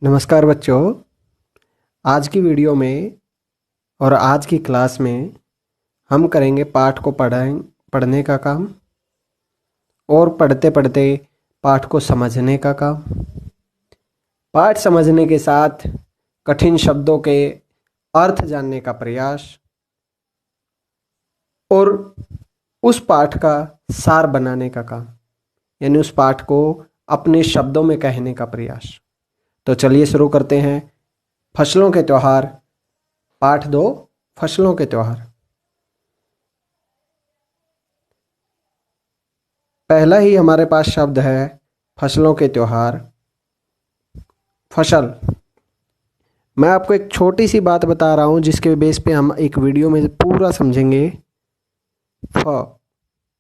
नमस्कार बच्चों। आज की वीडियो में और आज की क्लास में हम करेंगे पाठ को पढ़ने का काम और पढ़ते पढ़ते पाठ को समझने का काम। पाठ समझने के साथ कठिन शब्दों के अर्थ जानने का प्रयास और उस पाठ का सार बनाने का काम, यानी उस पाठ को अपने शब्दों में कहने का प्रयास। तो चलिए शुरू करते हैं। फसलों के त्योहार, पाठ 2, फसलों के त्योहार। पहला ही हमारे पास शब्द है फसलों के त्योहार। फसल। मैं आपको एक छोटी सी बात बता रहा हूं जिसके बेस पे हम एक वीडियो में पूरा समझेंगे।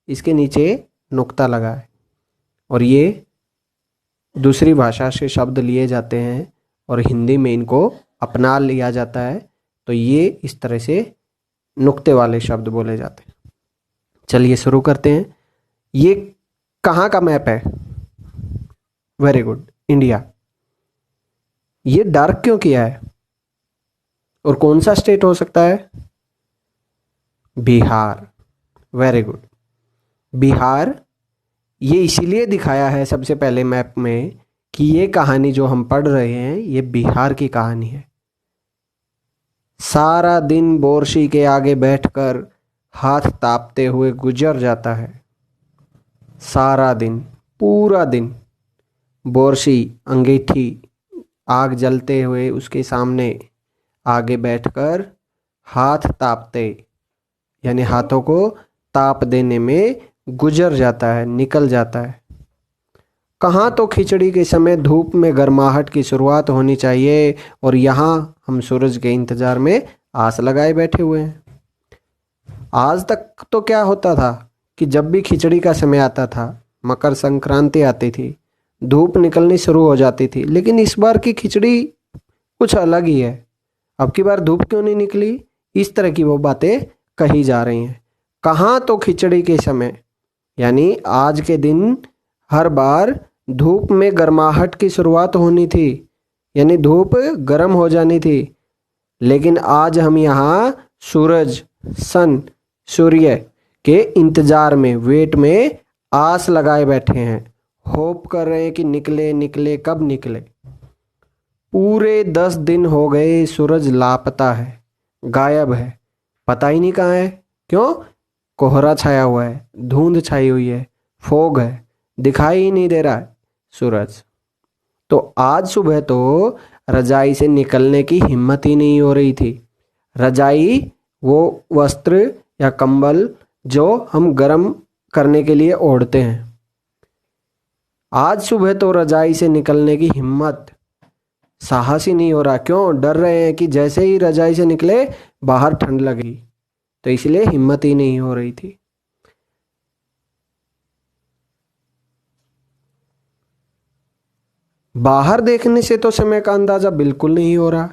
इसके नीचे नुक्ता लगा है और ये दूसरी भाषा से शब्द लिए जाते हैं और हिंदी में इनको अपना लिया जाता है, तो ये इस तरह से नुक्ते वाले शब्द बोले जाते हैं। चलिए शुरू करते हैं। ये कहाँ का मैप है? Very good, India. ये डार्क क्यों किया है और कौन सा स्टेट हो सकता है? बिहार। Very good, Bihar. ये इसीलिए दिखाया है सबसे पहले मैप में कि ये कहानी जो हम पढ़ रहे हैं ये बिहार की कहानी है। सारा दिन बोरसी के आगे बैठकर हाथ तापते हुए गुजर जाता है। सारा दिन, पूरा दिन बोरसी, अंगीठी, आग जलते हुए उसके सामने आगे बैठकर हाथ तापते, यानी हाथों को ताप देने में गुजर जाता है, निकल जाता है। कहाँ तो खिचड़ी के समय धूप में गर्माहट की शुरुआत होनी चाहिए और यहाँ हम सूरज के इंतजार में आस लगाए बैठे हुए हैं। आज तक तो क्या होता था कि जब भी खिचड़ी का समय आता था, मकर संक्रांति आती थी, धूप निकलनी शुरू हो जाती थी, लेकिन इस बार की खिचड़ी कुछ अलग ही है। अब की बार धूप क्यों नहीं निकली? इस तरह की वो बातें कही जा रही हैं। कहाँ तो खिचड़ी के समय, यानी आज के दिन हर बार धूप में गर्माहट की शुरुआत होनी थी, यानी धूप गर्म हो जानी थी, लेकिन आज हम यहाँ सूरज, सन, सूर्य के इंतजार में, वेट में आस लगाए बैठे हैं, होप कर रहे हैं कि निकले निकले, कब निकले। पूरे 10 दिन हो गए सूरज लापता है, गायब है, पता ही नहीं कहाँ है। क्यों? कोहरा छाया हुआ है, धुंध छाई हुई है, फॉग है, दिखाई ही नहीं दे रहा है सूरज। तो आज सुबह तो रजाई से निकलने की हिम्मत ही नहीं हो रही थी। रजाई वो वस्त्र या कंबल जो हम गर्म करने के लिए ओढ़ते हैं, आज सुबह तो रजाई से निकलने की हिम्मत, साहस ही नहीं हो रहा। क्यों? डर रहे हैं कि जैसे ही रजाई से निकले बाहर ठंड लगेगी, तो इसलिए हिम्मत ही नहीं हो रही थी। बाहर देखने से तो समय का अंदाजा बिल्कुल नहीं हो रहा,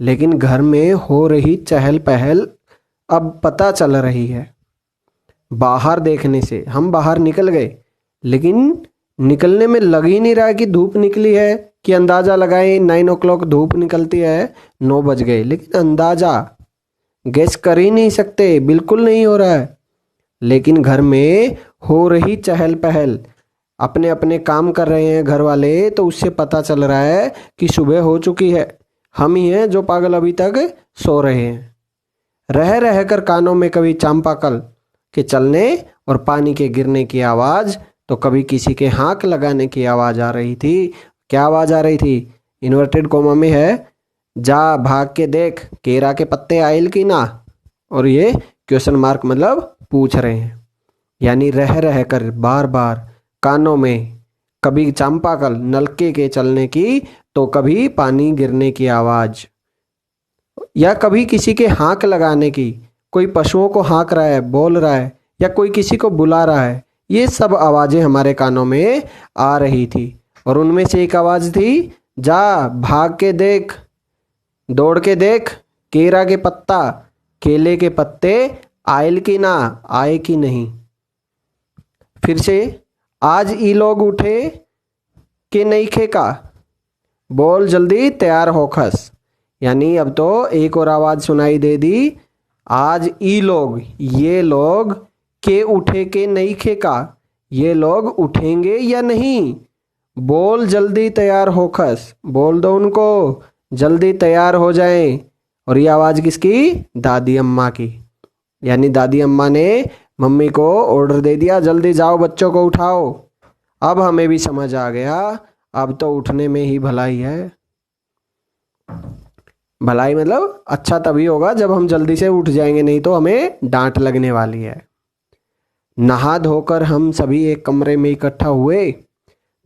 लेकिन घर में हो रही चहल पहल अब पता चल रही है। बाहर देखने से हम बाहर निकल गए, लेकिन निकलने में लग ही नहीं रहा कि धूप निकली है, कि अंदाजा लगाएं 9 o'clock धूप निकलती है, 9 बज गए, लेकिन अंदाजा गेस कर ही नहीं सकते, बिल्कुल नहीं हो रहा है। लेकिन घर में हो रही चहल पहल, अपने अपने काम कर रहे हैं घर वाले, तो उससे पता चल रहा है कि सुबह हो चुकी है। हम ही हैं जो पागल अभी तक सो रहे हैं। रह रह कर कानों में कभी चांपाकल के चलने और पानी के गिरने की आवाज़, तो कभी किसी के हाँक लगाने की आवाज़ आ रही थी। क्या आवाज़ आ रही थी? इन्वर्टेड कोमा में है, जा भाग के देख केरा के पत्ते आयल की ना। और ये क्वेश्चन मार्क मतलब पूछ रहे हैं, यानी रह रह कर बार बार कानों में कभी चांपाकल नलके के चलने की, तो कभी पानी गिरने की आवाज़, या कभी किसी के हाँक लगाने की, कोई पशुओं को हाँक रहा है, बोल रहा है, या कोई किसी को बुला रहा है। ये सब आवाज़ें हमारे कानों में आ रही थी और उनमें से एक आवाज़ थी, जा भाग के देख, दौड़ के देख केरा के पत्ता, केले के पत्ते आयल की ना, आए कि नहीं। फिर से, आज ई लोग उठे के नहीं खे का, बोल जल्दी तैयार होखस। यानी अब तो एक और आवाज सुनाई दे दी। आज ई लोग, ये लोग के उठे के नहीं खे का, ये लोग उठेंगे या नहीं? बोल जल्दी तैयार होखस, बोल दो उनको जल्दी तैयार हो जाएं। और ये आवाज किसकी? दादी अम्मा की। यानी दादी अम्मा ने मम्मी को ऑर्डर दे दिया, जल्दी जाओ बच्चों को उठाओ। अब हमें भी समझ आ गया, अब तो उठने में ही भलाई है। भलाई मतलब अच्छा तभी होगा जब हम जल्दी से उठ जाएंगे, नहीं तो हमें डांट लगने वाली है। नहा धोकर हम सभी एक कमरे में इकट्ठा हुए।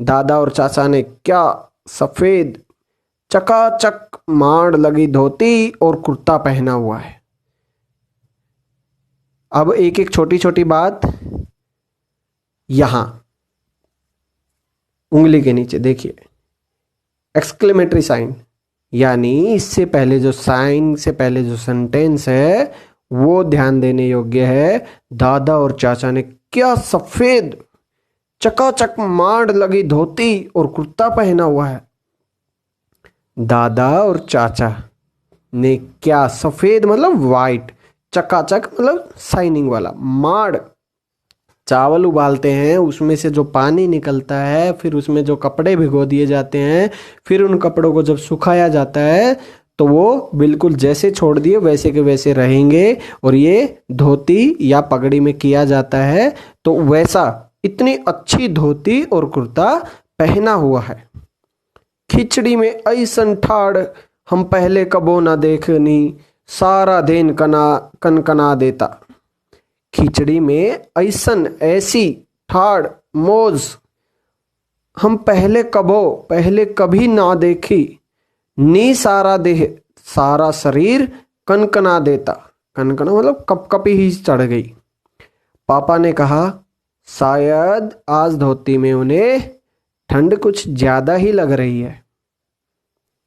दादा और चाचा ने क्या सफेद चकाचक माड़ लगी धोती और कुर्ता पहना हुआ है। अब एक एक छोटी छोटी बात यहां उंगली के नीचे देखिए, एक्सक्लेमेटरी साइन, यानी इससे पहले जो साइन से पहले जो सेंटेंस है वो ध्यान देने योग्य है। दादा और चाचा ने क्या सफेद चकाचक माड़ लगी धोती और कुर्ता पहना हुआ है। दादा और चाचा ने क्या, सफेद मतलब वाइट, चकाचक मतलब शाइनिंग वाला, माड़ चावल उबालते हैं उसमें से जो पानी निकलता है, फिर उसमें जो कपड़े भिगो दिए जाते हैं, फिर उन कपड़ों को जब सुखाया जाता है तो वो बिल्कुल जैसे छोड़ दिए वैसे के वैसे रहेंगे। और ये धोती या पगड़ी में किया जाता है तो वैसा इतनी अच्छी धोती और कुर्ता पहना हुआ है। खिचड़ी में ऐसन ठाड़ हम पहले कबो ना देखनी, सारा दिन कनकना देता। खिचड़ी में ऐसन ऐसी ठाड़ मौज हम पहले कभी ना देखी, नी सारा देह सारा शरीर कनकना देता। कनकना मतलब कपकपी ही चढ़ गई। पापा ने कहा शायद आज धोती में उन्हें ठंड कुछ ज्यादा ही लग रही है।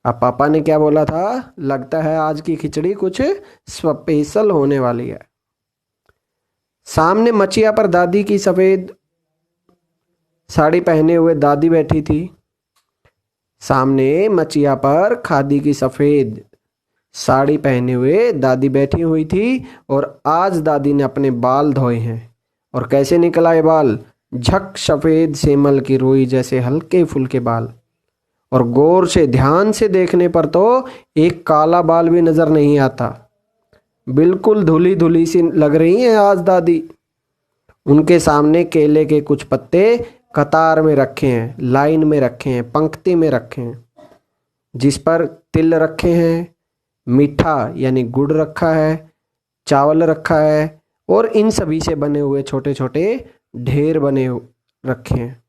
अब पापा ने क्या बोला था? लगता है आज की खिचड़ी कुछ स्पेशल होने वाली है। सामने मचिया पर दादी की सफेद साड़ी पहने हुए दादी बैठी थी। सामने मचिया पर खादी की सफेद साड़ी पहने हुए दादी बैठी हुई थी। और आज दादी ने अपने बाल धोए हैं। और कैसे निकला ये बाल? झक सफेद सेमल की रोई जैसे हल्के फुल्के बाल। और गौर से ध्यान से देखने पर तो एक काला बाल भी नजर नहीं आता। बिल्कुल धुली धुली सी लग रही हैं आज दादी। उनके सामने केले के कुछ पत्ते कतार में रखे हैं, लाइन में रखे हैं, पंक्ति में रखे हैं, जिस पर तिल रखे हैं, मीठा यानी गुड़ रखा है, चावल रखा है और इन सभी से बने हुए छोटे छोटे ढेर रखे हैं।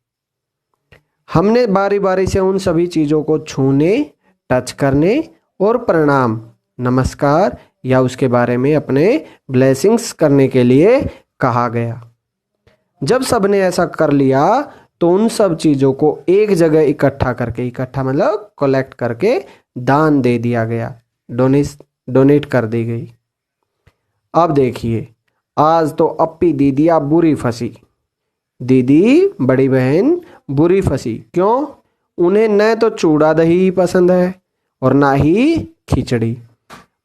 हमने बारी बारी से उन सभी चीज़ों को छूने, टच करने और प्रणाम, नमस्कार या उसके बारे में अपने ब्लेसिंग्स करने के लिए कहा गया। जब सबने ऐसा कर लिया तो उन सब चीज़ों को एक जगह इकट्ठा करके, इकट्ठा मतलब कलेक्ट करके दान दे दिया गया, डोनेट कर दी गई। अब देखिए, आज तो अप्पी दीदिया बुरी फंसी। दीदी बड़ी बहन बुरी फंसी। क्यों? उन्हें न तो चूड़ा दही पसंद है और ना ही खिचड़ी।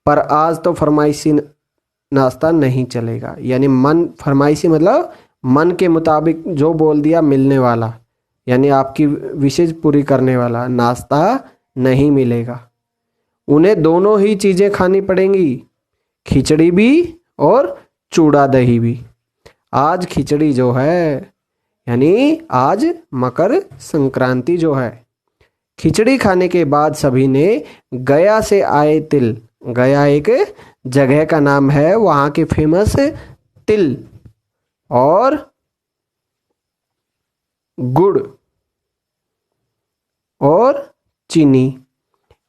पर आज तो फरमाइशी नाश्ता नहीं चलेगा। यानी मन फरमाइशी मतलब मन के मुताबिक जो बोल दिया मिलने वाला, यानी आपकी विशेष पूरी करने वाला नाश्ता नहीं मिलेगा। उन्हें दोनों ही चीज़ें खानी पड़ेंगी, खिचड़ी भी और चूड़ा दही भी। आज खिचड़ी जो है, यानी आज मकर संक्रांति जो है, खिचड़ी खाने के बाद सभी ने गया से आए तिल, गया एक जगह का नाम है, वहाँ के फेमस तिल और गुड़ और चीनी,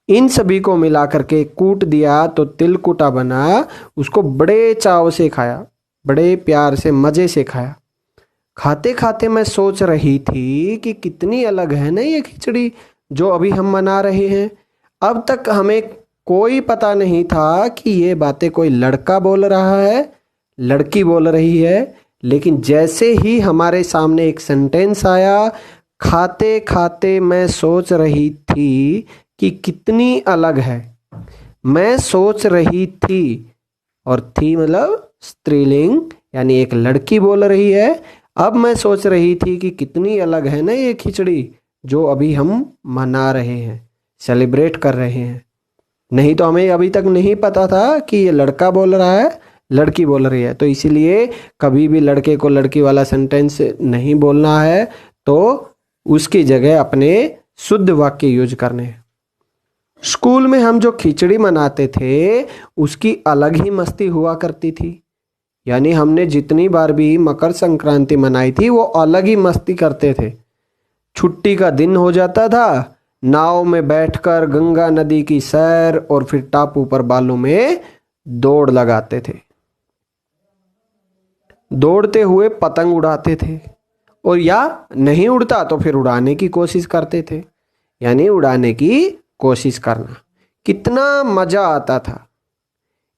इन सभी को मिला करके कूट दिया तो तिल कुटा बना। उसको बड़े चाव से खाया, बड़े प्यार से मज़े से खाया। खाते खाते मैं सोच रही थी कि कितनी अलग है ना ये खिचड़ी जो अभी हम मना रहे हैं। अब तक हमें कोई पता नहीं था कि ये बातें कोई लड़का बोल रहा है, लड़की बोल रही है। लेकिन जैसे ही हमारे सामने एक सेंटेंस आया, खाते खाते मैं सोच रही थी कि कितनी अलग है। मैं सोच रही थी, और थी मतलब स्त्रीलिंग, यानी एक लड़की बोल रही है। अब मैं सोच रही थी कि कितनी अलग है ना ये खिचड़ी जो अभी हम मना रहे हैं, सेलिब्रेट कर रहे हैं। नहीं तो हमें अभी तक नहीं पता था कि ये लड़का बोल रहा है, लड़की बोल रही है। तो इसीलिए कभी भी लड़के को लड़की वाला सेंटेंस नहीं बोलना है, तो उसकी जगह अपने शुद्ध वाक्य यूज करने हैं। स्कूल में हम जो खिचड़ी मनाते थे उसकी अलग ही मस्ती हुआ करती थी। यानी हमने जितनी बार भी मकर संक्रांति मनाई थी वो अलग ही मस्ती करते थे। छुट्टी का दिन हो जाता था, नाव में बैठकर गंगा नदी की सैर और फिर टापू पर बालू में दौड़ लगाते थे। दौड़ते हुए पतंग उड़ाते थे, और या नहीं उड़ता तो फिर उड़ाने की कोशिश करते थे। यानी उड़ाने की कोशिश करना, कितना मजा आता था।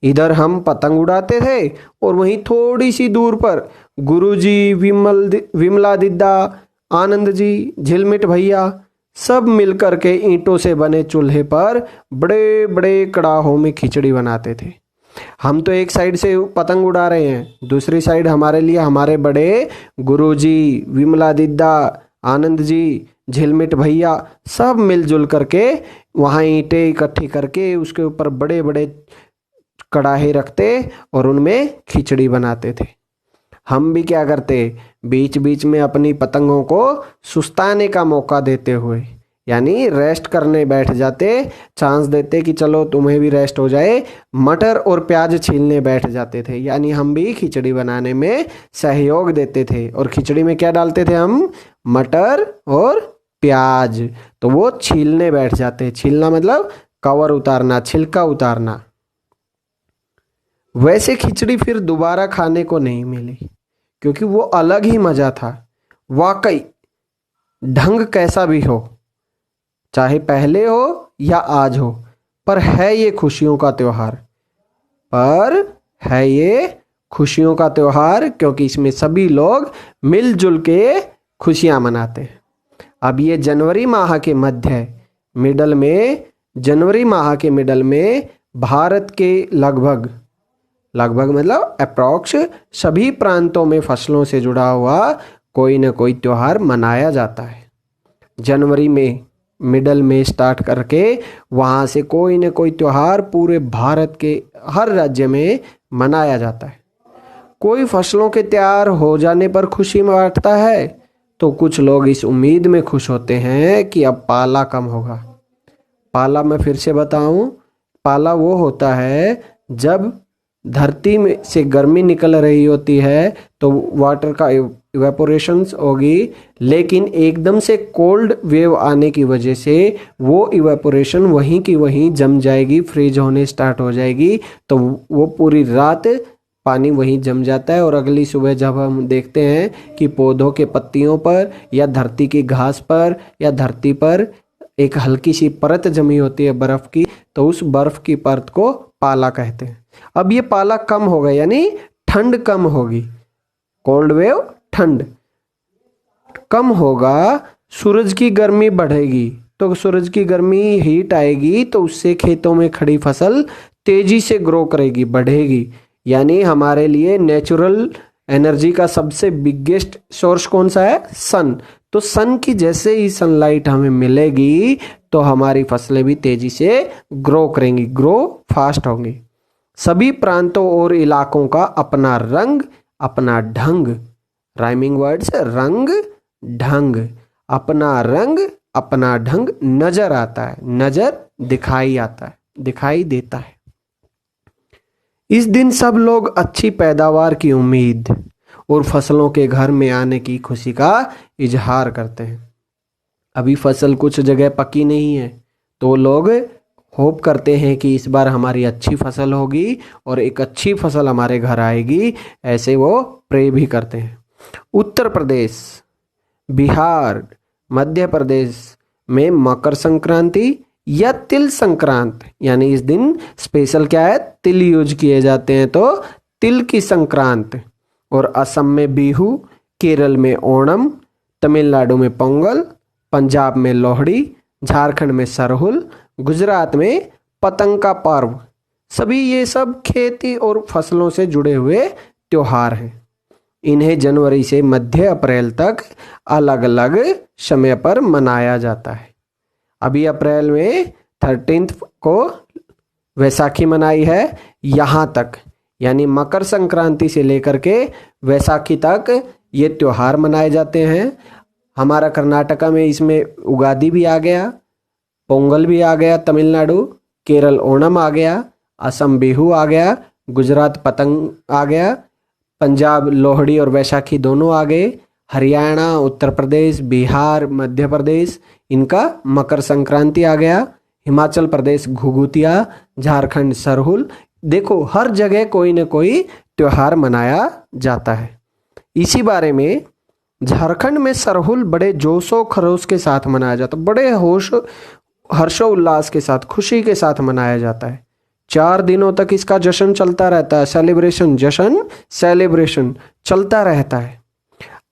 इधर हम पतंग उड़ाते थे और वहीं थोड़ी सी दूर पर गुरुजी, विमला दीदा, आनंद जी, झिलमिट भैया सब मिलकर के ईंटों से बने चूल्हे पर बड़े बड़े कड़ाहों में खिचड़ी बनाते थे। हम तो एक साइड से पतंग उड़ा रहे हैं, दूसरी साइड हमारे लिए हमारे बड़े गुरुजी, विमला दीदा, आनंद जी, झिलमिट भैया सब मिलजुल करके वहाँ ईंटें इकट्ठी करके उसके ऊपर बड़े बड़े कड़ाहे रखते और उनमें खिचड़ी बनाते थे। हम भी क्या करते, बीच बीच में अपनी पतंगों को सुस्ताने का मौका देते हुए, यानी रेस्ट करने बैठ जाते, चांस देते कि चलो तुम्हें भी रेस्ट हो जाए, मटर और प्याज छीलने बैठ जाते थे। यानी हम भी खिचड़ी बनाने में सहयोग देते थे। और खिचड़ी में क्या डालते थे हम, मटर और प्याज, तो वो छीलने बैठ जाते। छीलना मतलब कवर उतारना, छिलका उतारना। वैसे खिचड़ी फिर दोबारा खाने को नहीं मिली, क्योंकि वो अलग ही मजा था। वाकई ढंग कैसा भी हो, चाहे पहले हो या आज हो, पर है ये खुशियों का त्योहार। पर है ये खुशियों का त्योहार, क्योंकि इसमें सभी लोग मिलजुल के खुशियां मनाते हैं। अब ये जनवरी माह के मध्य मिडल में, जनवरी माह के मिडल में भारत के लगभग मतलब अप्रॉक्स सभी प्रांतों में फसलों से जुड़ा हुआ कोई न कोई त्योहार मनाया जाता है। जनवरी में मिडल में स्टार्ट करके वहाँ से कोई न कोई त्योहार पूरे भारत के हर राज्य में मनाया जाता है। कोई फसलों के तैयार हो जाने पर खुशी बांटता है, तो कुछ लोग इस उम्मीद में खुश होते हैं कि अब पाला कम होगा। पाला मैं फिर से बताऊं, पाला वो होता है जब धरती में से गर्मी निकल रही होती है तो वाटर का इवेपोरेशंस होगी, लेकिन एकदम से कोल्ड वेव आने की वजह से वो इवेपोरेशन वहीं की वहीं जम जाएगी, फ्रीज होने स्टार्ट हो जाएगी। तो वो पूरी रात पानी वहीं जम जाता है, और अगली सुबह जब हम देखते हैं कि पौधों के पत्तियों पर या धरती की घास पर या धरती पर एक हल्की सी परत जमी होती है बर्फ की, तो उस बर्फ की परत को पाला कहते हैं। अब ये पाला कम होगा, यानी ठंड कम होगी, कोल्ड वेव ठंड कम होगा, सूरज की गर्मी बढ़ेगी। तो सूरज की गर्मी हीट आएगी तो उससे खेतों में खड़ी फसल तेजी से ग्रो करेगी, बढ़ेगी। यानी हमारे लिए नेचुरल एनर्जी का सबसे बिगेस्ट सोर्स कौन सा है, सन। तो सन की जैसे ही सनलाइट हमें मिलेगी तो हमारी फसलें भी तेजी से ग्रो करेंगी, ग्रो फास्ट होंगी। सभी प्रांतों और इलाकों का अपना रंग, अपना ढंग, राइमिंग वर्ड्स, रंग ढंग, अपना रंग अपना ढंग नजर आता है, नजर दिखाई आता है, दिखाई देता है। इस दिन सब लोग अच्छी पैदावार की उम्मीद और फसलों के घर में आने की खुशी का इजहार करते हैं। अभी फसल कुछ जगह पकी नहीं है, तो लोग होप करते हैं कि इस बार हमारी अच्छी फसल होगी और एक अच्छी फसल हमारे घर आएगी, ऐसे वो प्रे भी करते हैं। उत्तर प्रदेश, बिहार, मध्य प्रदेश में मकर संक्रांति या तिल संक्रांत, यानी इस दिन स्पेशल क्या है, तिल यूज किए जाते हैं, तो तिल की संक्रांत। और असम में बिहू, केरल में ओणम, तमिलनाडु में पोंगल, पंजाब में लोहड़ी, झारखंड में सरहुल, गुजरात में पतंग का पर्व। सभी ये सब खेती और फसलों से जुड़े हुए त्योहार हैं। इन्हें जनवरी से मध्य अप्रैल तक अलग अलग समय पर मनाया जाता है। अभी अप्रैल में 13 को वैसाखी मनाई है। यहाँ तक यानी मकर संक्रांति से लेकर के वैसाखी तक ये त्योहार मनाए जाते हैं। हमारा कर्नाटका में इसमें उगादी भी आ गया, पोंगल भी आ गया तमिलनाडु, केरल ओणम आ गया, असम बिहू आ गया, गुजरात पतंग आ गया, पंजाब लोहड़ी और वैशाखी दोनों आ गए, हरियाणा, उत्तर प्रदेश, बिहार, मध्य प्रदेश इनका मकर संक्रांति आ गया, हिमाचल प्रदेश घुघुतिया, झारखंड सरहुल। देखो हर जगह कोई न कोई त्योहार मनाया जाता है। इसी बारे में झारखंड में सरहुल बड़े जोशो खरोश के साथ मनाया जाता है, बड़े हर्षोल्लास के साथ, खुशी के साथ मनाया जाता है। 4 दिनों तक इसका जश्न चलता रहता है, सेलिब्रेशन चलता रहता है।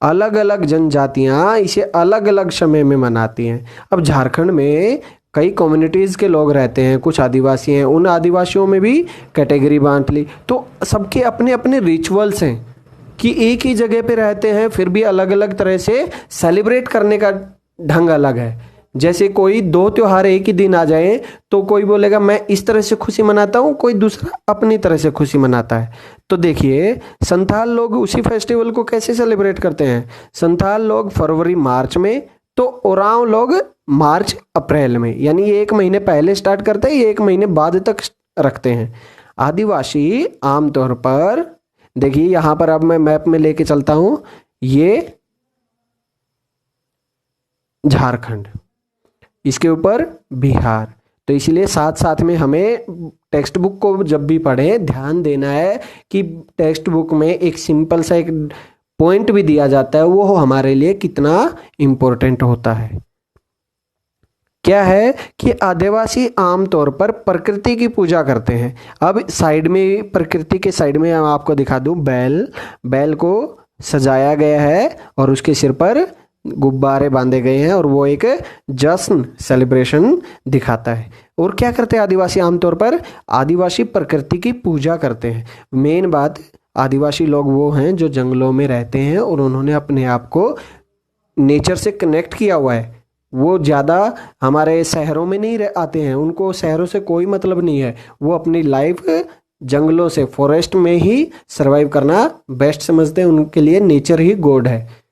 अलग अलग जनजातियां इसे अलग अलग समय में मनाती हैं। अब झारखंड में कई कम्युनिटीज़ के लोग रहते हैं, कुछ आदिवासी हैं, उन आदिवासियों में भी कैटेगरी बांट ली, तो सबके अपने अपने रिचुअल्स हैं कि एक ही जगह पे रहते हैं फिर भी अलग अलग तरह से सेलिब्रेट करने का ढंग अलग है। जैसे कोई 2 त्योहार एक ही दिन आ जाए तो कोई बोलेगा मैं इस तरह से खुशी मनाता हूँ, कोई दूसरा अपनी तरह से खुशी मनाता है। तो देखिए संथाल लोग उसी फेस्टिवल को कैसे सेलिब्रेट करते हैं। संथाल लोग फरवरी मार्च में, तो ओरांव लोग मार्च अप्रैल में, यानी 1 महीने पहले स्टार्ट करते हैं, 1 महीने बाद तक रखते हैं। आदिवासी आमतौर पर देखिए यहाँ पर अब मैं मैप में लेके चलता हूँ, ये झारखंड, इसके ऊपर बिहार। तो इसलिए साथ साथ में हमें टेक्स्ट बुक को जब भी पढ़ें ध्यान देना है कि टेक्स्ट बुक में एक सिंपल सा एक पॉइंट भी दिया जाता है, वो हमारे लिए कितना इम्पोर्टेंट होता है। क्या है कि आदिवासी आमतौर पर प्रकृति की पूजा करते हैं। अब साइड में, प्रकृति के साइड में मैं आपको दिखा दूं, बैल को सजाया गया है और उसके सिर पर गुब्बारे बांधे गए हैं और वो एक जश्न सेलिब्रेशन दिखाता है। और क्या करते हैं आदिवासी आमतौर पर, आदिवासी प्रकृति की पूजा करते हैं। मेन बात, आदिवासी लोग वो हैं जो जंगलों में रहते हैं और उन्होंने अपने आप को नेचर से कनेक्ट किया हुआ है। वो ज़्यादा हमारे शहरों में नहीं आते हैं, उनको शहरों से कोई मतलब नहीं है। वो अपनी लाइफ जंगलों से, फॉरेस्ट में ही सरवाइव करना बेस्ट समझते हैं। उनके लिए नेचर ही गॉड है,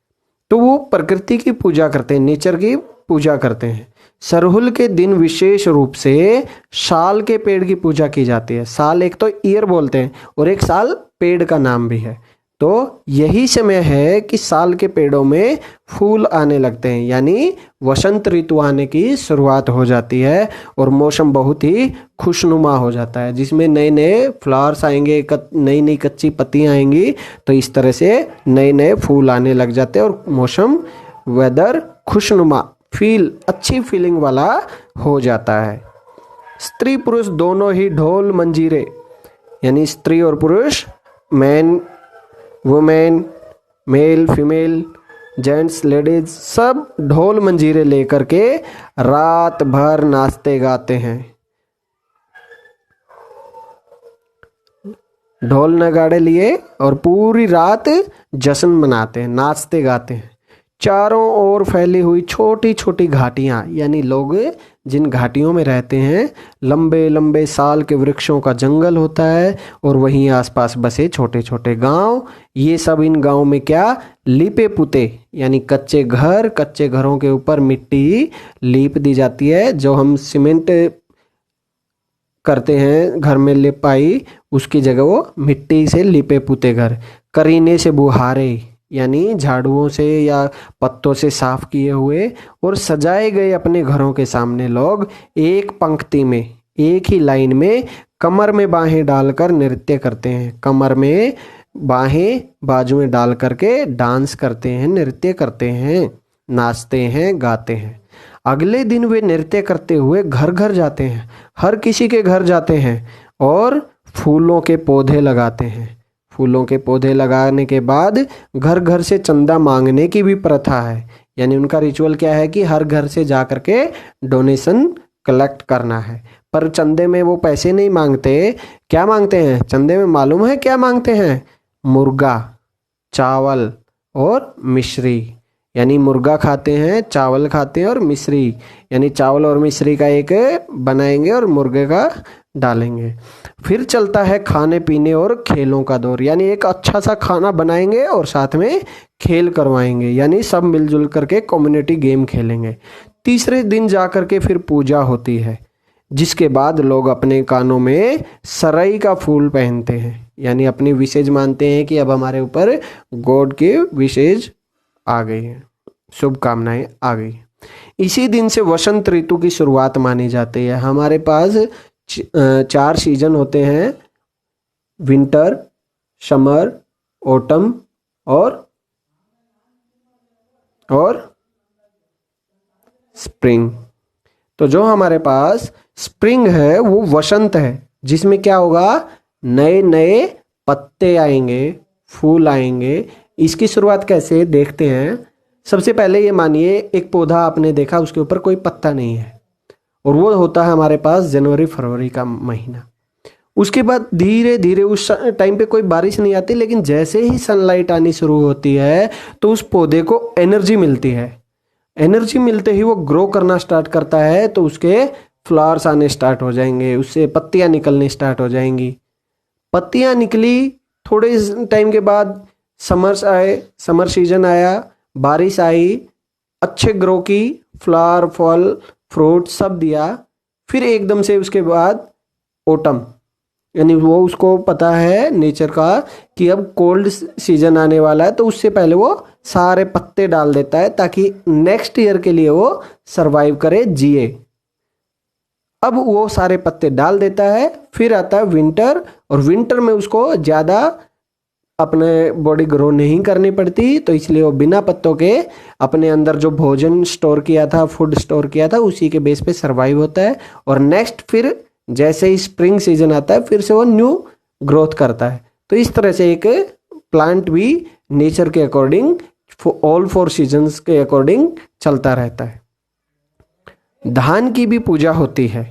तो वो प्रकृति की पूजा करते हैं, नेचर की पूजा करते हैं। सरहुल के दिन विशेष रूप से साल के पेड़ की पूजा की जाती है। साल एक तो ईयर बोलते हैं और एक साल पेड़ का नाम भी है। तो यही समय है कि साल के पेड़ों में फूल आने लगते हैं, यानी वसंत ऋतु आने की शुरुआत हो जाती है और मौसम बहुत ही खुशनुमा हो जाता है, जिसमें नए नए फ्लावर्स आएंगे, नई नई कच्ची पत्तियां आएंगी। तो इस तरह से नए नए फूल आने लग जाते हैं और मौसम, वेदर खुशनुमा, अच्छी फीलिंग वाला हो जाता है। स्त्री पुरुष दोनों ही ढोल मंजीरे, यानी स्त्री और पुरुष, man women, male female, gents ladies, सब ढोल मंजीरे लेकर के रात भर नाचते गाते हैं। ढोल नगाड़े लिए और पूरी रात जश्न मनाते हैं, नाचते गाते हैं। चारों ओर फैली हुई छोटी छोटी घाटियां, यानी लोग जिन घाटियों में रहते हैं, लंबे लंबे साल के वृक्षों का जंगल होता है और वहीं आसपास बसे छोटे छोटे गांव। ये सब, इन गांव में क्या, लीपे पुते, यानी कच्चे घर, कच्चे घरों के ऊपर मिट्टी लीप दी जाती है। जो हम सीमेंट करते हैं घर में लिपाई, उसकी जगह वो मिट्टी से लिपे पुते घर। करीने से बुहारे, यानी झाड़ुओं से या पत्तों से साफ किए हुए और सजाए गए अपने घरों के सामने लोग एक पंक्ति में, एक ही लाइन में कमर में बाहें डालकर नृत्य करते हैं। कमर में बाहें बाजुएं डाल करके डांस करते हैं, नृत्य करते हैं, नाचते हैं, गाते हैं। अगले दिन वे नृत्य करते हुए घर घर जाते हैं, हर किसी के घर जाते हैं और फूलों के पौधे लगाते हैं। फूलों के पौधे लगाने के बाद घर घर से चंदा मांगने की भी प्रथा है, यानी उनका रिचुअल क्या है कि हर घर से जा कर के डोनेशन कलेक्ट करना है। पर चंदे में वो पैसे नहीं मांगते। क्या मांगते हैं चंदे में? मालूम है क्या मांगते हैं? मुर्गा, चावल और मिश्री। यानी मुर्गा खाते हैं, चावल खाते हैं और मिश्री, यानी चावल और मिश्री का एक बनाएंगे और मुर्गे का डालेंगे। फिर चलता है खाने पीने और खेलों का दौर, यानी एक अच्छा सा खाना बनाएंगे और साथ में खेल करवाएंगे, यानी सब मिलजुल करके कम्युनिटी गेम खेलेंगे। तीसरे दिन जा करके फिर पूजा होती है, जिसके बाद लोग अपने कानों में सरई का फूल पहनते हैं, यानी अपनी विशेष मानते हैं कि अब हमारे ऊपर गॉड के विशेष आ गई है, शुभकामनाएं आ गई। इसी दिन से वसंत ऋतु की शुरुआत मानी जाती है। हमारे पास 4 सीजन होते हैं, विंटर, समर, ऑटम और स्प्रिंग। तो जो हमारे पास स्प्रिंग है वो वसंत है, जिसमें क्या होगा? नए नए पत्ते आएंगे, फूल आएंगे। इसकी शुरुआत कैसे देखते हैं। सबसे पहले ये मानिए एक पौधा आपने देखा, उसके ऊपर कोई पत्ता नहीं है, और वो होता है हमारे पास जनवरी फरवरी का महीना। उसके बाद धीरे धीरे उस टाइम पे कोई बारिश नहीं आती, लेकिन जैसे ही सनलाइट आनी शुरू होती है तो उस पौधे को एनर्जी मिलती है। एनर्जी मिलते ही वो ग्रो करना स्टार्ट करता है, तो उसके फ्लावर्स आने स्टार्ट हो जाएंगे, उससे पत्तियां निकलनी स्टार्ट हो जाएंगी। पत्तियां निकली, थोड़े टाइम के बाद समर्स आए, समर सीजन आया, बारिश आई, अच्छे ग्रो की, फ्लावर, फल, फ्रूट सब दिया। फिर एकदम से उसके बाद ऑटम, यानी वो उसको पता है नेचर का कि अब कोल्ड सीजन आने वाला है, तो उससे पहले वो सारे पत्ते डाल देता है ताकि नेक्स्ट ईयर के लिए वो सरवाइव करे, जिए। अब वो सारे पत्ते डाल देता है। फिर आता है विंटर, और विंटर में उसको ज़्यादा अपने बॉडी ग्रो नहीं करनी पड़ती, तो इसलिए वो बिना पत्तों के अपने अंदर जो भोजन स्टोर किया था, फूड स्टोर किया था, उसी के बेस पे सरवाइव होता है। और नेक्स्ट फिर जैसे ही स्प्रिंग सीजन आता है फिर से वो न्यू ग्रोथ करता है। तो इस तरह से एक प्लांट भी नेचर के अकॉर्डिंग, ऑल 4 सीजन्स के अकॉर्डिंग चलता रहता है। धान की भी पूजा होती है।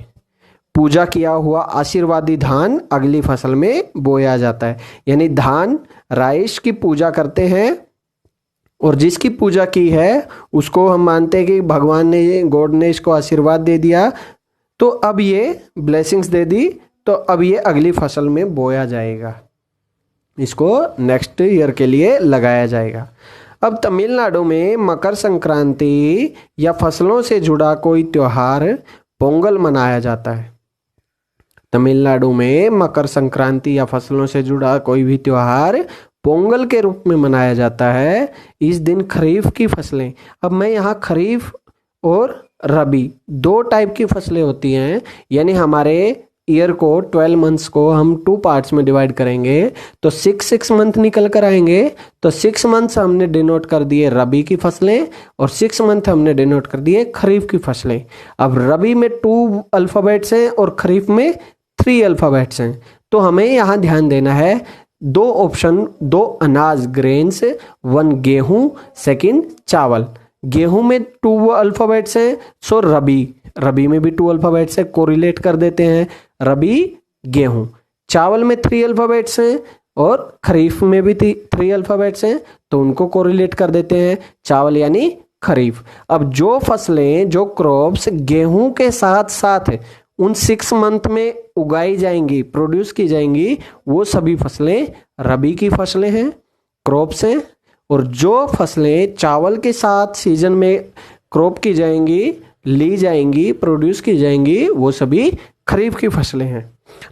पूजा किया हुआ आशीर्वादी धान अगली फसल में बोया जाता है, यानी धान राइस की पूजा करते हैं, और जिसकी पूजा की है उसको हम मानते हैं कि भगवान ने, गॉड ने इसको आशीर्वाद दे दिया, तो अब ये ब्लेसिंग्स दे दी, तो अब ये अगली फसल में बोया जाएगा, इसको नेक्स्ट ईयर के लिए लगाया जाएगा। अब तमिलनाडु में मकर संक्रांति या फसलों से जुड़ा कोई त्योहार पोंगल मनाया जाता है। तमिलनाडु में मकर संक्रांति या फसलों से जुड़ा कोई भी त्योहार पोंगल के रूप में मनाया जाता है। इस दिन खरीफ की फसलें, अब मैं यहाँ खरीफ और रबी 2 टाइप की फसलें होती हैं, यानी हमारे ईयर को 12 मंथ्स को हम 2 पार्ट्स में डिवाइड करेंगे, तो 6 मंथ निकल कर आएंगे। तो 6 मंथ्स हमने डिनोट कर दिए रबी की फसलें, और 6 मंथ हमने डिनोट कर दिए खरीफ की फसलें। अब रबी में 2 अल्फ़ाबेट्स हैं और खरीफ में 3 अल्फ़ाबेट्स हैं, तो हमें यहाँ ध्यान देना है 2 ऑप्शन, 2 अनाज ग्रेन्स, 1 गेहूं, सेकंड चावल। गेहूं में 2 अल्फ़ाबेट्स हैं, सो रबी में भी 2 अल्फ़ाबेट्स हैं, कोरिलेट कर देते हैं रबी गेहूं। चावल में 3 अल्फ़ाबेट्स हैं और खरीफ में भी 3 अल्फ़ाबेट्स हैं, तो उनको कोरिलेट कर देते हैं चावल यानी खरीफ। अब जो फसलें, जो क्रॉप्स गेहूं के साथ साथ उन 6 मंथ में उगाई जाएंगी, प्रोड्यूस की जाएंगी, वो सभी फसलें रबी की फसलें हैं, क्रॉप्स हैं। और जो फसलें चावल के साथ सीजन में क्रॉप की जाएंगी, ली जाएंगी, प्रोड्यूस की जाएंगी, वो सभी खरीफ की फसलें हैं।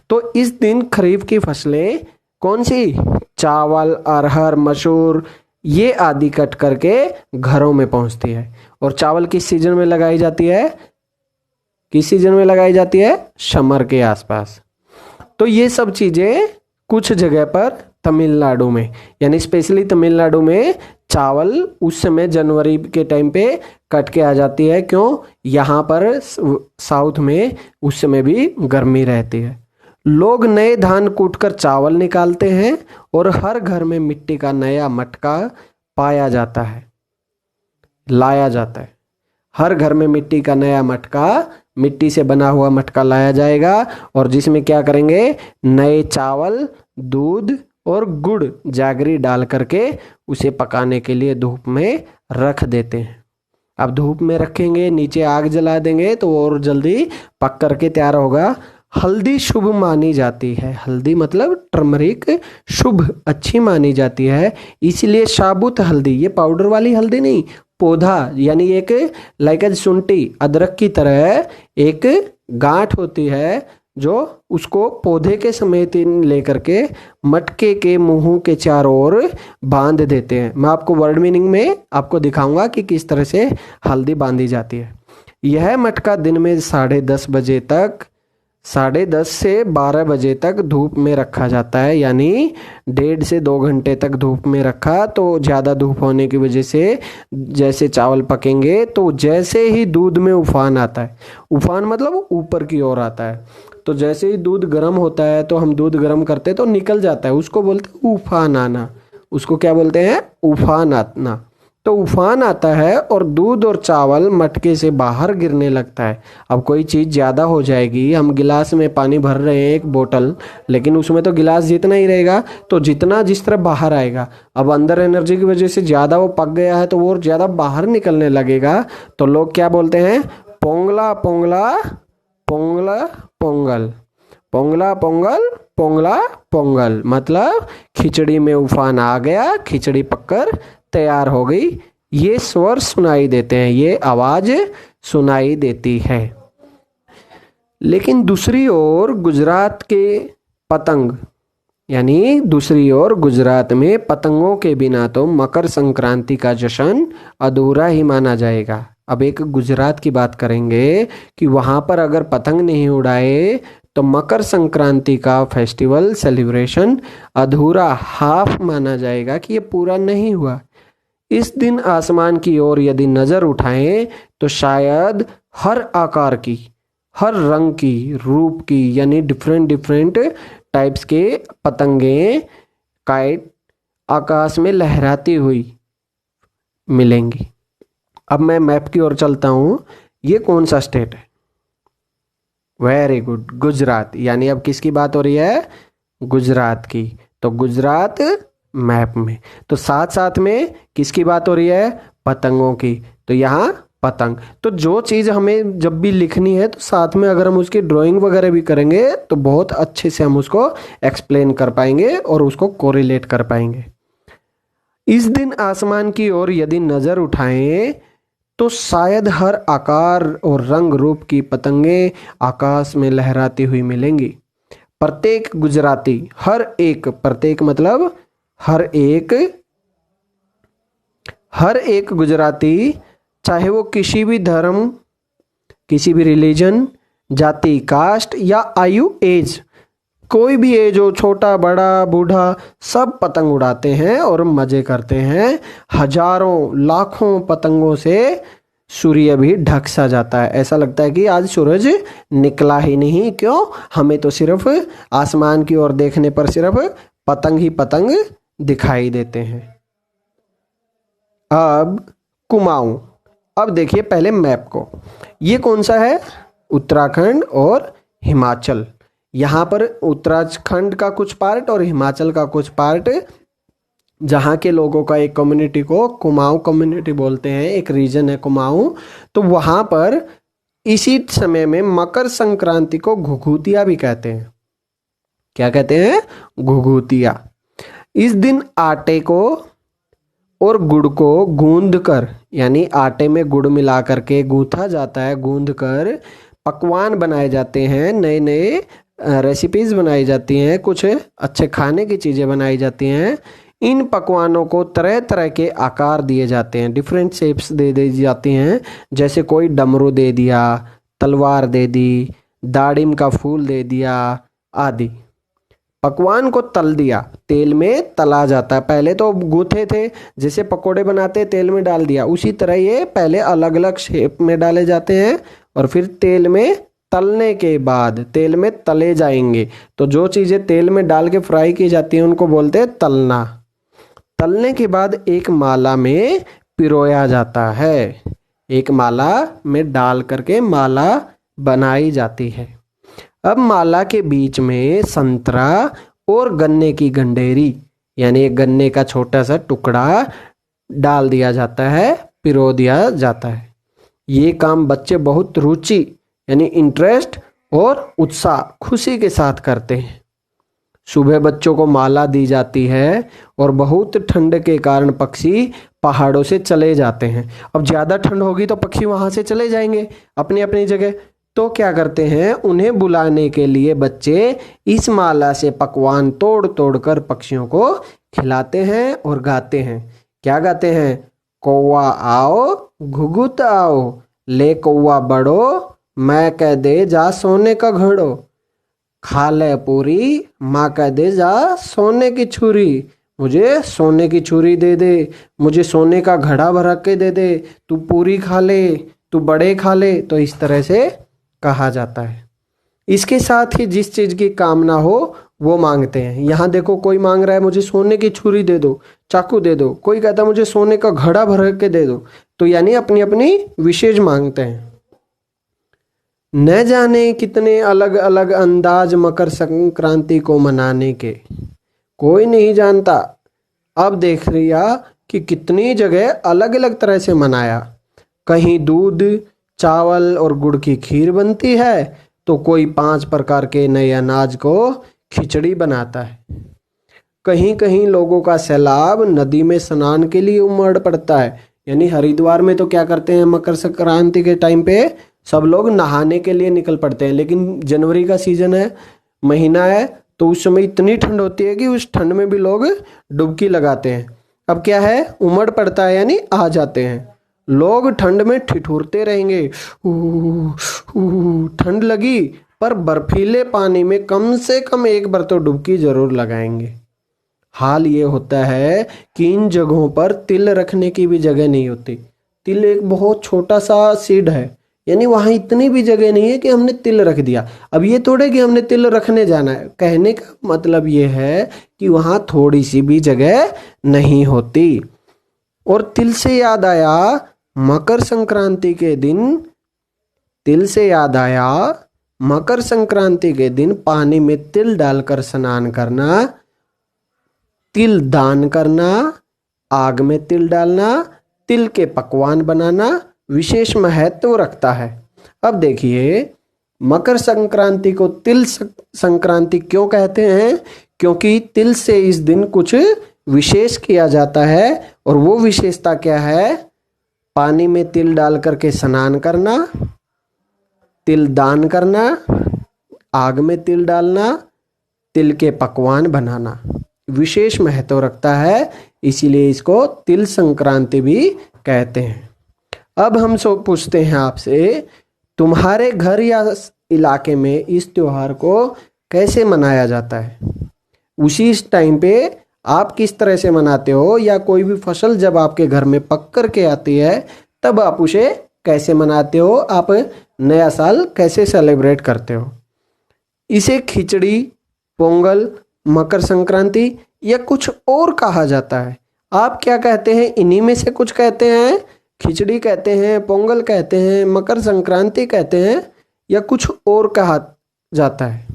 तो इस दिन खरीफ की फसलें कौन सी? चावल, अरहर, मसूर, ये आदि कट करके घरों में पहुंचती है। और चावल किस सीजन में लगाई जाती है? किस सीजन में लगाई जाती है? समर के आसपास। तो ये सब चीजें कुछ जगह पर तमिलनाडु में, यानी स्पेशली तमिलनाडु में चावल उस समय जनवरी के टाइम पे कट के आ जाती है। क्यों? यहाँ पर साउथ में उस समय भी गर्मी रहती है। लोग नए धान कूटकर चावल निकालते हैं और हर घर में मिट्टी का नया मटका पाया जाता है, लाया जाता है। हर घर में मिट्टी का नया मटका मिट्टी से बना हुआ मटका लाया जाएगा और जिसमें क्या करेंगे, नए चावल, दूध और गुड़ जागरी डाल करके उसे पकाने के लिए धूप में रख देते हैं। अब धूप में रखेंगे, नीचे आग जला देंगे तो और जल्दी पक करके तैयार होगा। हल्दी शुभ मानी जाती है, हल्दी मतलब टर्मरिक, शुभ अच्छी मानी जाती है, इसलिए साबुत हल्दी, ये पाउडर वाली हल्दी नहीं, पौधा यानी एक लाइक शुंठी अदरक की तरह एक गांठ होती है जो उसको पौधे के समेत लेकर के मटके के मुंह के चारों ओर बांध देते हैं। मैं आपको वर्ड मीनिंग में आपको दिखाऊंगा कि किस तरह से हल्दी बांधी जाती है। यह मटका दिन में 10:30 बजे तक, 10:30 से 12 बजे तक धूप में रखा जाता है, यानी 1.5 से 2 घंटे तक धूप में रखा। तो ज़्यादा धूप होने की वजह से जैसे चावल पकेंगे तो जैसे ही दूध में उफान आता है, उफान मतलब ऊपर की ओर आता है, तो जैसे ही दूध गर्म होता है तो हम दूध गर्म करते हैं तो निकल जाता है, उसको बोलते हैं उफान आना। उसको क्या बोलते हैं, उफान आना। तो उफान आता है और दूध और चावल मटके से बाहर गिरने लगता है। अब कोई चीज़ ज़्यादा हो जाएगी, हम गिलास में पानी भर रहे हैं एक बोतल, लेकिन उसमें तो गिलास जितना ही रहेगा, तो जितना जिस तरह बाहर आएगा, अब अंदर एनर्जी की वजह से ज़्यादा वो पक गया है तो वो ज़्यादा बाहर निकलने लगेगा। तो लोग क्या बोलते हैं, पोंगला पोंगला पोंगला पोंगल, पोंगला पोंगल पोंगला पोंगल, मतलब खिचड़ी में उफान आ गया, खिचड़ी पककर तैयार हो गई। ये स्वर सुनाई देते हैं, ये आवाज सुनाई देती है। लेकिन दूसरी ओर गुजरात के पतंग, यानी दूसरी ओर गुजरात में पतंगों के बिना तो मकर संक्रांति का जश्न अधूरा ही माना जाएगा। अब एक गुजरात की बात करेंगे कि वहाँ पर अगर पतंग नहीं उड़ाए तो मकर संक्रांति का फेस्टिवल सेलिब्रेशन अधूरा, हाफ माना जाएगा कि ये पूरा नहीं हुआ। इस दिन आसमान की ओर यदि नज़र उठाएं तो शायद हर आकार की, हर रंग की, रूप की, यानी डिफरेंट डिफरेंट टाइप्स के पतंगें, काइट आकाश में लहराती हुई मिलेंगी। अब मैं मैप की ओर चलता हूँ। ये कौन सा स्टेट है, वेरी गुड, गुजरात। यानी अब किसकी बात हो रही है, गुजरात की। तो गुजरात मैप में, तो साथ साथ में किसकी बात हो रही है, पतंगों की। तो यहाँ पतंग, तो जो चीज़ हमें जब भी लिखनी है तो साथ में अगर हम उसकी ड्राइंग वगैरह भी करेंगे तो बहुत अच्छे से हम उसको एक्सप्लेन कर पाएंगे और उसको कोरिलेट कर पाएंगे। इस दिन आसमान की ओर यदि नज़र उठाएं तो शायद हर आकार और रंग रूप की पतंगें आकाश में लहराती हुई मिलेंगी। प्रत्येक गुजराती, हर एक, प्रत्येक मतलब हर एक गुजराती, चाहे वो किसी भी धर्म, किसी भी रिलीजन, जाति, कास्ट या आयु, एज, कोई भी एज हो, छोटा बड़ा बूढ़ा, सब पतंग उड़ाते हैं और मज़े करते हैं। हजारों लाखों पतंगों से सूर्य भी ढक सा जाता है, ऐसा लगता है कि आज सूरज निकला ही नहीं। क्यों, हमें तो सिर्फ आसमान की ओर देखने पर सिर्फ पतंग ही पतंग दिखाई देते हैं। अब कुमाऊं, अब देखिए पहले मैप को, ये कौन सा है, उत्तराखंड और हिमाचल। यहाँ पर उत्तराखंड का कुछ पार्ट और हिमाचल का कुछ पार्ट, जहाँ के लोगों का एक कम्युनिटी को कुमाऊं कम्युनिटी बोलते हैं, एक रीजन है कुमाऊं। तो वहाँ पर इसी समय में मकर संक्रांति को घुघुतिया भी कहते हैं। क्या कहते हैं, घुघुतिया। इस दिन आटे को और गुड़ को गूंद कर, यानी आटे में गुड़ मिला करके गूंथा जाता है, गूंद कर पकवान बनाए जाते हैं, नए नए रेसिपीज़ बनाई जाती हैं, कुछ अच्छे खाने की चीज़ें बनाई जाती हैं। इन पकवानों को तरह तरह के आकार दिए जाते हैं, डिफरेंट शेप्स दे दी जाती हैं। जैसे कोई डमरू दे दिया, तलवार दे दी, दाड़िम का फूल दे दिया आदि। पकवान को तल दिया, तेल में तला जाता है। पहले तो गूथे थे, जैसे पकोड़े बनाते तेल में डाल दिया, उसी तरह ये पहले अलग अलग शेप में डाले जाते हैं और फिर तेल में तलने के बाद तेल में तले जाएंगे। तो जो चीज़ें तेल में डाल के फ्राई की जाती हैं उनको बोलते हैं तलना। तलने के बाद एक माला में पिरोया जाता है, एक माला में डाल करके माला बनाई जाती है। अब माला के बीच में संतरा और गन्ने की गंडेरी यानी एक गन्ने का छोटा सा टुकड़ा डाल दिया जाता है, पिरो दिया जाता है। ये काम बच्चे बहुत रुचि यानी इंटरेस्ट और उत्साह खुशी के साथ करते हैं। सुबह बच्चों को माला दी जाती है और बहुत ठंड के कारण पक्षी पहाड़ों से चले जाते हैं। अब ज़्यादा ठंड होगी तो पक्षी वहाँ से चले जाएंगे अपनी अपनी जगह। तो क्या करते हैं, उन्हें बुलाने के लिए बच्चे इस माला से पकवान तोड़ तोड़ कर पक्षियों को खिलाते हैं और गाते हैं। क्या गाते हैं? कौवा आओ घुघुत आओ, ले कौवा बड़ो, मैं कह दे जा सोने का घड़ो, खा ले पूरी, माँ कह दे जा सोने की छुरी, मुझे सोने की छुरी दे दे, मुझे सोने का घड़ा भर के दे दे, तू पूरी खा ले, तू बड़े खा ले। तो इस तरह से कहा जाता है। इसके साथ ही जिस चीज़ की कामना हो वो मांगते हैं। यहाँ देखो, कोई मांग रहा है मुझे सोने की छुरी दे दो, चाकू दे दो, कोई कहता है मुझे सोने का घड़ा भर के दे दो। तो यानी अपनी अपनी विशेष मांगते हैं। न जाने कितने अलग अलग अंदाज मकर संक्रांति को मनाने के, कोई नहीं जानता। अब देख लिया कि कितनी जगह अलग अलग तरह से मनाया। कहीं दूध चावल और गुड़ की खीर बनती है, तो कोई 5 प्रकार के नए अनाज को खिचड़ी बनाता है। कहीं कहीं लोगों का सैलाब नदी में स्नान के लिए उमड़ पड़ता है। यानी हरिद्वार में तो क्या करते हैं, मकर संक्रांति के टाइम पे सब लोग नहाने के लिए निकल पड़ते हैं। लेकिन जनवरी का सीजन है, महीना है, तो उस समय इतनी ठंड होती है कि उस ठंड में भी लोग डुबकी लगाते हैं। अब क्या है, उमड़ पड़ता है यानी आ जाते हैं। लोग ठंड में ठिठुरते रहेंगे, ठंड लगी, पर बर्फीले पानी में कम से कम एक बार तो डुबकी जरूर लगाएंगे। हाल ये होता है कि इन जगहों पर तिल रखने की भी जगह नहीं होती। तिल एक बहुत छोटा सा सीड है, यानी वहाँ इतनी भी जगह नहीं है कि हमने तिल रख दिया। अब ये थोड़े कि हमने तिल रखने जाना है, कहने का मतलब ये है कि वहाँ थोड़ी सी भी जगह नहीं होती। और तिल से याद आया, मकर संक्रांति के दिन, तिल से याद आया मकर संक्रांति के दिन पानी में तिल डालकर स्नान करना, तिल दान करना, आग में तिल डालना, तिल के पकवान बनाना विशेष महत्व रखता है। अब देखिए, मकर संक्रांति को तिल संक्रांति क्यों कहते हैं? क्योंकि तिल से इस दिन कुछ विशेष किया जाता है। और वो विशेषता क्या है? पानी में तिल डाल करके स्नान करना, तिल दान करना, आग में तिल डालना, तिल के पकवान बनाना विशेष महत्व रखता है, इसीलिए इसको तिल संक्रांति भी कहते हैं। अब हम सब पूछते हैं आपसे, तुम्हारे घर या इलाके में इस त्योहार को कैसे मनाया जाता है? उसी टाइम पे आप किस तरह से मनाते हो? या कोई भी फसल जब आपके घर में पक कर के आती है तब आप उसे कैसे मनाते हो? आप नया साल कैसे सेलिब्रेट करते हो? इसे खिचड़ी, पोंगल, मकर संक्रांति या कुछ और कहा जाता है। आप क्या कहते हैं? इन्हीं में से कुछ कहते हैं। खिचड़ी कहते हैं, पोंगल कहते हैं, मकर संक्रांति कहते हैं, या कुछ और कहा जाता है?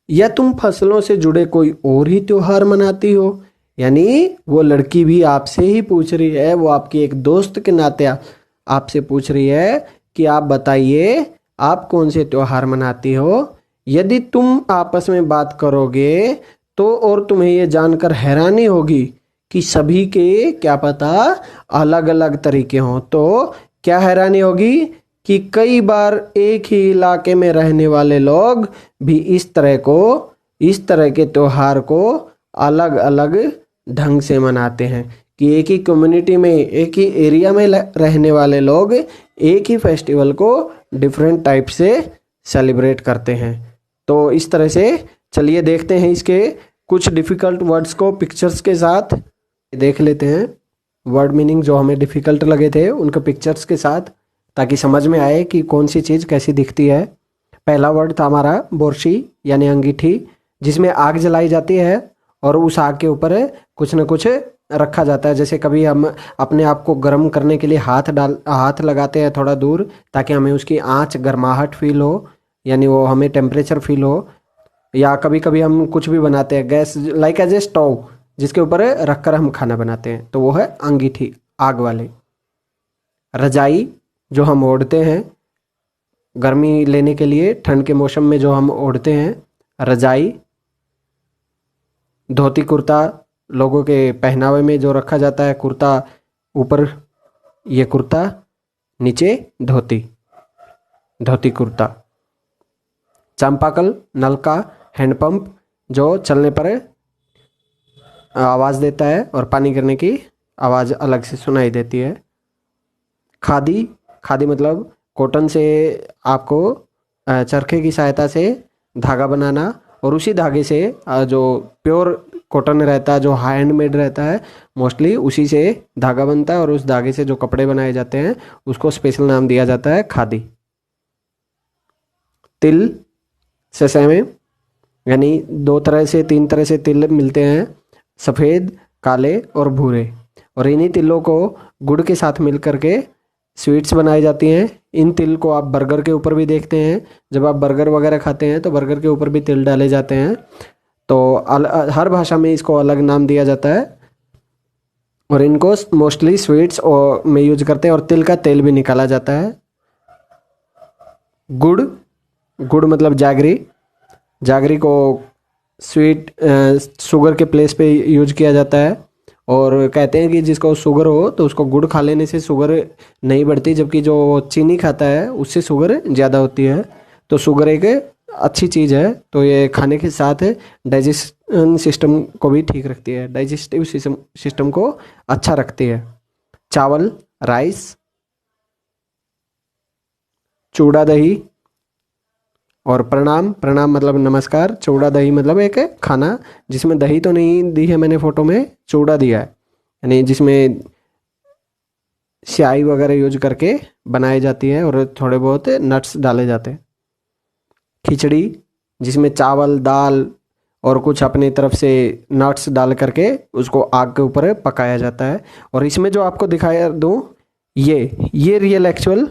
या तुम फसलों से जुड़े कोई और ही त्योहार मनाती हो? यानी वो लड़की भी आपसे ही पूछ रही है, वो आपकी एक दोस्त के नाते आपसे पूछ रही है कि आप बताइए आप कौन से त्योहार मनाती हो। यदि तुम आपस में बात करोगे तो और तुम्हें ये जानकर हैरानी होगी कि सभी के क्या पता अलग अलग तरीके हों। तो क्या हैरानी होगी कि कई बार एक ही इलाके में रहने वाले लोग भी इस तरह के त्योहार को अलग अलग ढंग से मनाते हैं। कि एक ही कम्युनिटी में, एक ही एरिया में रहने वाले लोग एक ही फेस्टिवल को डिफरेंट टाइप से सेलिब्रेट करते हैं। तो इस तरह से चलिए देखते हैं इसके कुछ डिफ़िकल्ट वर्ड्स को पिक्चर्स के साथ देख लेते हैं। वर्ड मीनिंग जो हमें डिफ़िकल्ट लगे थे उनको पिक्चर्स के साथ, ताकि समझ में आए कि कौन सी चीज़ कैसी दिखती है। पहला वर्ड था हमारा बोरशी यानी अंगीठी, जिसमें आग जलाई जाती है और उस आग के ऊपर कुछ न कुछ रखा जाता है। जैसे कभी हम अपने आप को गर्म करने के लिए हाथ लगाते हैं थोड़ा दूर, ताकि हमें उसकी आँच गर्माहट फील हो, यानी वो हमें टेम्परेचर फील हो। या कभी कभी हम कुछ भी बनाते हैं gas like as a stove, जिसके ऊपर रख कर हम खाना बनाते हैं, तो वो है अंगीठी, आग वाले। रजाई जो हम ओढ़ते हैं गर्मी लेने के लिए, ठंड के मौसम में जो हम ओढ़ते हैं, रजाई। धोती कुर्ता लोगों के पहनावे में जो रखा जाता है, कुर्ता ऊपर ये कुर्ता, नीचे धोती, धोती कुर्ता। चांपाकल नलका, हैंडपंप जो चलने पर आवाज़ देता है और पानी गिरने की आवाज़ अलग से सुनाई देती है। खादी, खादी मतलब कॉटन से आपको चरखे की सहायता से धागा बनाना, और उसी धागे से जो प्योर कॉटन रहता है, जो हैंडमेड रहता है, मोस्टली उसी से धागा बनता है, और उस धागे से जो कपड़े बनाए जाते हैं उसको स्पेशल नाम दिया जाता है खादी। तिल से सेमे, यानी 2 तरह से 3 तरह से तिल मिलते हैं, सफ़ेद, काले और भूरे। और इन्हीं तिलों को गुड़ के साथ मिल करके स्वीट्स बनाई जाती हैं। इन तिल को आप बर्गर के ऊपर भी देखते हैं, जब आप बर्गर वगैरह खाते हैं तो बर्गर के ऊपर भी तिल डाले जाते हैं। तो हर भाषा में इसको अलग नाम दिया जाता है, और इनको मोस्टली स्वीट्स और में यूज करते हैं, और तिल का तेल भी निकाला जाता है। गुड़, गुड़ मतलब जागरी, जागरी को स्वीट शुगर के प्लेस पे यूज किया जाता है। और कहते हैं कि जिसको शुगर हो तो उसको गुड़ खा लेने से शुगर नहीं बढ़ती, जबकि जो चीनी खाता है उससे शुगर ज़्यादा होती है। तो शुगर एक अच्छी चीज़ है, तो ये खाने के साथ डाइजेशन सिस्टम को भी ठीक रखती है, डाइजेस्टिव सिस्टम को अच्छा रखती है। चावल, राइस, चूड़ा दही, और प्रणाम, प्रणाम मतलब नमस्कार, चूड़ा दही मतलब एक खाना जिसमें दही तो नहीं दी है मैंने फ़ोटो में, चूड़ा दिया है, यानी जिसमें स्याही वगैरह यूज करके बनाई जाती है और थोड़े बहुत नट्स डाले जाते हैं। खिचड़ी, जिसमें चावल, दाल और कुछ अपनी तरफ से नट्स डाल करके उसको आग के ऊपर पकाया जाता है। और इसमें जो आपको दिखाया दूँ, ये रियल एक्चुअल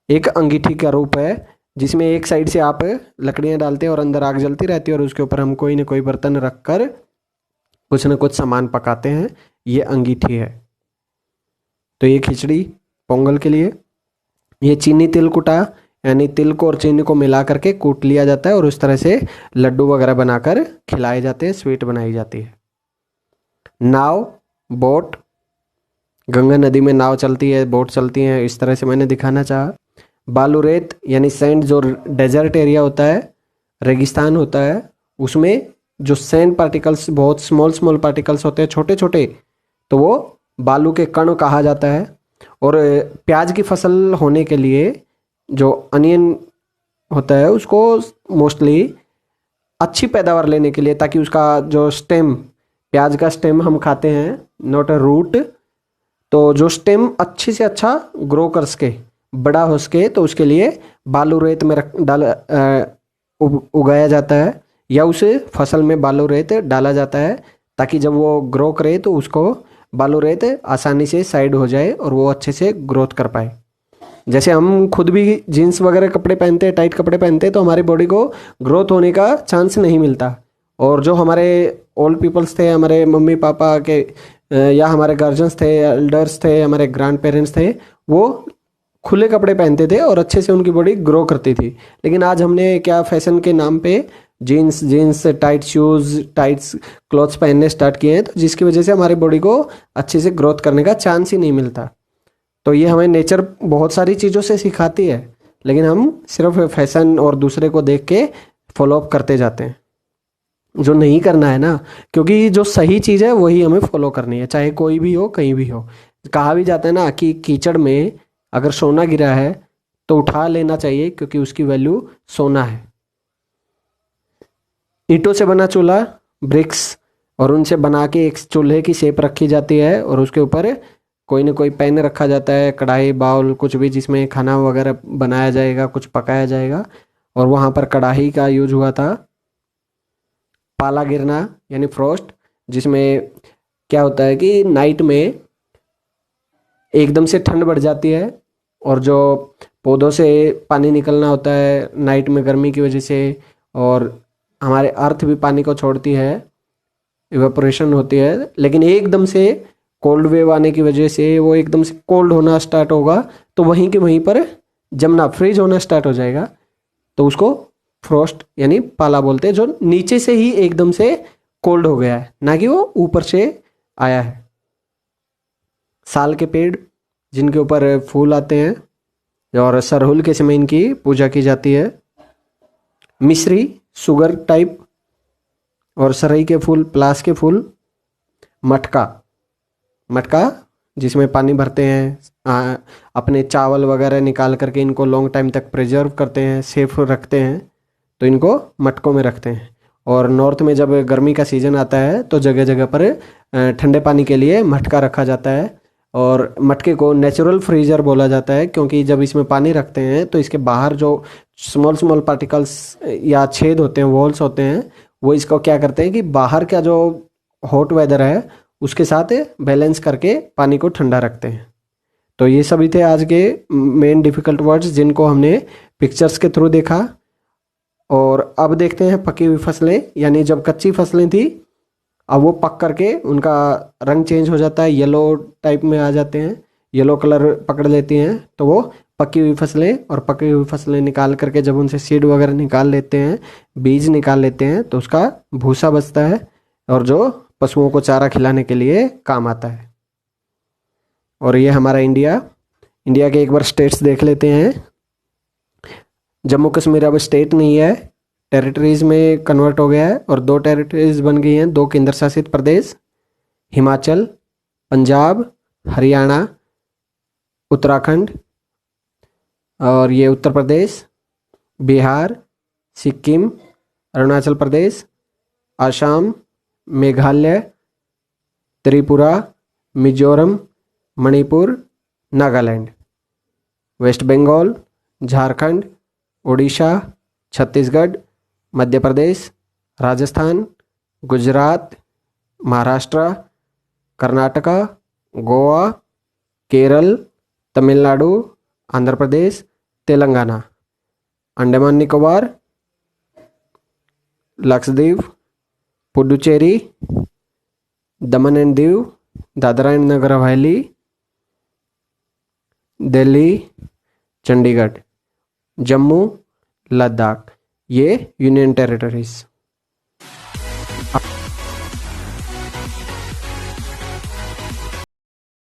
एक अंगीठी का रूप है, जिसमें एक साइड से आप लकड़ियाँ डालते हैं और अंदर आग जलती रहती है, और उसके ऊपर हम कोई ना कोई बर्तन रख कर कुछ ना कुछ सामान पकाते हैं। ये अंगीठी है। तो ये खिचड़ी पोंगल के लिए। ये चीनी तिल कुटा, यानी तिल को और चीनी को मिला करके कूट लिया जाता है, और उस तरह से लड्डू वगैरह बनाकर खिलाए जाते हैं, स्वीट बनाई जाती है। नाव, बोट, गंगा नदी में नाव चलती है, बोट चलती है, इस तरह से मैंने दिखाना चाहा। बालूरेत यानी सैंड, जो डेजर्ट एरिया होता है, रेगिस्तान होता है, उसमें जो सैंड पार्टिकल्स बहुत स्मॉल स्मॉल पार्टिकल्स होते हैं, छोटे छोटे, तो वो बालू के कण कहा जाता है। और प्याज की फसल होने के लिए जो अनियन होता है उसको मोस्टली अच्छी पैदावार लेने के लिए, ताकि उसका जो स्टेम, प्याज का स्टेम हम खाते हैं, नॉट अ रूट, तो जो स्टेम अच्छे से अच्छा ग्रो कर सके, बड़ा हो सके, तो उसके लिए बालू रेत में उगाया जाता है, या उस फसल में बालू रेत डाला जाता है, ताकि जब वो ग्रो करे तो उसको बालू रेत आसानी से साइड हो जाए और वो अच्छे से ग्रोथ कर पाए। जैसे हम खुद भी जीन्स वगैरह कपड़े पहनते हैं, टाइट कपड़े पहनते हैं, तो हमारी बॉडी को ग्रोथ होने का चांस नहीं मिलता। और जो हमारे ओल्ड पीपल्स थे, हमारे मम्मी पापा के या हमारे गार्जियंस थे, एल्डर्स थे, हमारे ग्रैंड पेरेंट्स थे, वो खुले कपड़े पहनते थे और अच्छे से उनकी बॉडी ग्रो करती थी। लेकिन आज हमने क्या फैशन के नाम पे jeans tight shoes, tight clothes पहनने स्टार्ट किए हैं, तो जिसकी वजह से हमारी बॉडी को अच्छे से ग्रोथ करने का चांस ही नहीं मिलता। तो ये हमें नेचर बहुत सारी चीज़ों से सिखाती है, लेकिन हम सिर्फ फैशन और दूसरे को देख के फॉलो अप करते जाते हैं, जो नहीं करना है ना, क्योंकि जो सही चीज़ है वही हमें फॉलो करनी है, चाहे कोई भी हो, कहीं भी हो। कहा भी जाता है ना कि कीचड़ में अगर सोना गिरा है तो उठा लेना चाहिए, क्योंकि उसकी वैल्यू सोना है। ईंटों से बना चूल्हा, ब्रिक्स, और उनसे बना के एक चूल्हे की शेप रखी जाती है, और उसके ऊपर कोई ना कोई पैन रखा जाता है, कढ़ाई, बाउल, कुछ भी, जिसमें खाना वगैरह बनाया जाएगा, कुछ पकाया जाएगा, और वहाँ पर कढ़ाई का यूज हुआ था। पाला गिरना यानी फ्रोस्ट, जिसमें क्या होता है कि नाइट में एकदम से ठंड बढ़ जाती है और जो पौधों से पानी निकलना होता है नाइट में गर्मी की वजह से, और हमारे अर्थ भी पानी को छोड़ती है, इवेपोरेशन होती है, लेकिन एकदम से कोल्ड वेव आने की वजह से वो एकदम से कोल्ड होना स्टार्ट होगा, तो वहीं के वहीं पर जमना, फ्रीज होना स्टार्ट हो जाएगा। तो उसको फ्रोस्ट यानी पाला बोलते हैं, जो नीचे से ही एकदम से कोल्ड हो गया है, ना कि वो ऊपर से आया है। साल के पेड़ जिनके ऊपर फूल आते हैं और सरहुल के समय इनकी पूजा की जाती है। मिश्री शुगर टाइप, और सरई के फूल, प्लास के फूल। मटका, मटका जिसमें पानी भरते हैं, अपने चावल वगैरह निकाल करके इनको लॉन्ग टाइम तक प्रिजर्व करते हैं, सेफ रखते हैं, तो इनको मटकों में रखते हैं। और नॉर्थ में जब गर्मी का सीज़न आता है तो जगह जगह पर ठंडे पानी के लिए मटका रखा जाता है, और मटके को नेचुरल फ्रीजर बोला जाता है, क्योंकि जब इसमें पानी रखते हैं तो इसके बाहर जो स्मॉल स्मॉल पार्टिकल्स या छेद होते हैं, वॉल्स होते हैं, वो इसको क्या करते हैं कि बाहर का जो हॉट वेदर है उसके साथ बैलेंस करके पानी को ठंडा रखते हैं। तो ये सभी थे आज के मेन डिफ़िकल्ट वर्ड्स जिनको हमने पिक्चर्स के थ्रू देखा। और अब देखते हैं पकी हुई फसलें, यानी जब कच्ची फसलें थी अब वो पक करके उनका रंग चेंज हो जाता है, येलो टाइप में आ जाते हैं, येलो कलर पकड़ लेती हैं, तो वो पकी हुई फसलें। और पकी हुई फसलें निकाल करके जब उनसे सीड वगैरह निकाल लेते हैं, बीज निकाल लेते हैं, तो उसका भूसा बचता है और जो पशुओं को चारा खिलाने के लिए काम आता है। और ये हमारा इंडिया, इंडिया के एक बार स्टेट्स देख लेते हैं। जम्मू कश्मीर अब स्टेट नहीं है, टेरिटरीज में कन्वर्ट हो गया है, और 2 टेरिटरीज बन गई हैं, 2 केंद्र शासित प्रदेश, हिमाचल, पंजाब, हरियाणा, उत्तराखंड, और ये Uttar Pradesh, Bihar, Sikkim, Arunachal Pradesh, Assam, Meghalaya, Tripura, Mizoram, Manipur, Nagaland, waste Bengal, Jharkhand, Orissa, Chhattisgarh, Madhya Pradesh, Rajasthan, Gujarat, Maharashtra, Karnataka, Goa, Kerala, Tamil Nadu, Andhra Pradesh, Telangana, Andaman Nicobar, Lakshadweep, Puducherry, Daman and Diu, Dadra and Nagar Haveli, Delhi, Chandigarh, Jammu, Ladakh, ये यूनियन टेरिटरीज।